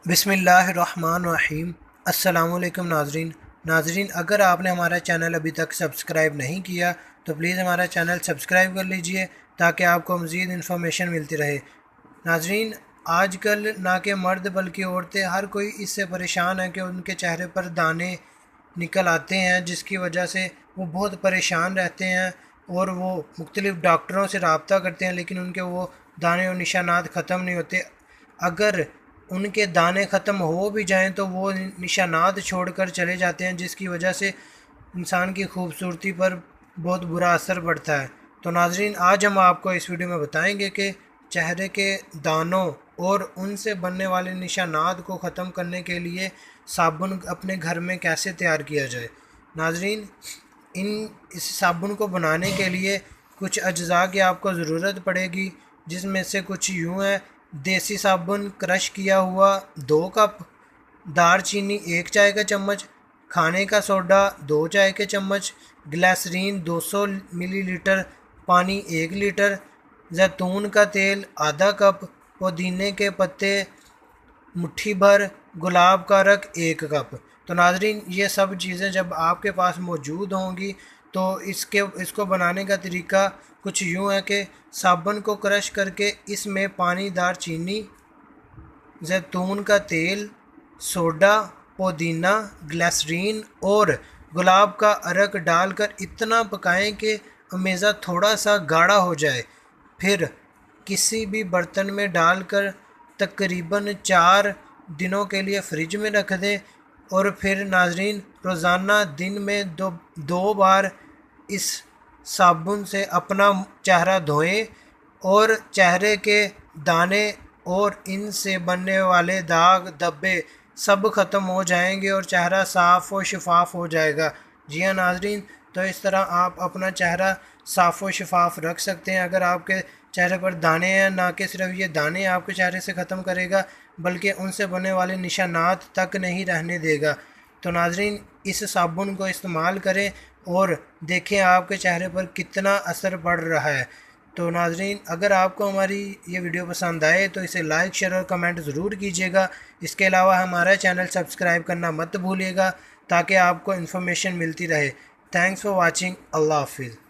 बिस्मिल्लाहिर्रहमानिर्रहीम। अस्सलामुअलैकुम नाजरीन, अगर आपने हमारा चैनल अभी तक सब्सक्राइब नहीं किया तो प्लीज़ हमारा चैनल सब्सक्राइब कर लीजिए ताकि आपको मज़ीद इन्फॉर्मेशन मिलती रहे। नाजरीन, आजकल ना कि मर्द बल्कि औरतें हर कोई इससे परेशान है कि उनके चेहरे पर दाने निकल आते हैं, जिसकी वजह से वो बहुत परेशान रहते हैं और वो मुख्तलिफ़ डॉक्टरों से रब्ता करते हैं, लेकिन उनके वो दाने और निशानात ख़त्म नहीं होते। अगर उनके दाने ख़त्म हो भी जाएं तो वो निशानात छोड़कर चले जाते हैं, जिसकी वजह से इंसान की खूबसूरती पर बहुत बुरा असर पड़ता है। तो नाजरीन, आज हम आपको इस वीडियो में बताएंगे कि चेहरे के दानों और उनसे बनने वाले निशानात को ख़त्म करने के लिए साबुन अपने घर में कैसे तैयार किया जाए। नाजरीन, इस साबुन को बनाने के लिए कुछ अज्जा की आपको ज़रूरत पड़ेगी, जिसमें से कुछ यूँ है। देसी साबुन क्रश किया हुआ 2 कप, दारचीनी 1 चाय का चम्मच, खाने का सोडा 2 चाय के चम्मच, ग्लिसरीन 200 मिलीलीटर, पानी 1 लीटर, जैतून का तेल आधा कप, पुदीने के पत्ते मुट्ठी भर, गुलाब का रख 1 कप। तो नाजरीन, ये सब चीज़ें जब आपके पास मौजूद होंगी तो इसको बनाने का तरीका कुछ यूँ है कि साबुन को क्रश करके इसमें पानी, दारचीनी, जैतून का तेल, सोडा, पुदीना, ग्लिसरीन और गुलाब का अरक डालकर इतना पकाएं कि अमेज़ा थोड़ा सा गाढ़ा हो जाए। फिर किसी भी बर्तन में डालकर तकरीबन 4 दिनों के लिए फ्रिज में रख दें और फिर नाजरीन, रोज़ाना दिन में दो बार इस साबुन से अपना चेहरा धोएं और चेहरे के दाने और इनसे बनने वाले दाग धब्बे सब ख़त्म हो जाएंगे और चेहरा साफ़ और शफाफ हो जाएगा। जी हाँ नाजरीन, तो इस तरह आप अपना चेहरा साफ़ और शफाफ रख सकते हैं। अगर आपके चेहरे पर दाने हैं, ना कि सिर्फ ये दाने आपके चेहरे से ख़त्म करेगा बल्कि उनसे बनने वाले निशानात तक नहीं रहने देगा। तो नाजरीन, इस साबुन को इस्तेमाल करें और देखें आपके चेहरे पर कितना असर पड़ रहा है। तो नाजरीन, अगर आपको हमारी ये वीडियो पसंद आए तो इसे लाइक, शेयर और कमेंट ज़रूर कीजिएगा। इसके अलावा हमारा चैनल सब्सक्राइब करना मत भूलिएगा ताकि आपको इन्फॉर्मेशन मिलती रहे। Thanks for watching. अल्लाह हाफिज़।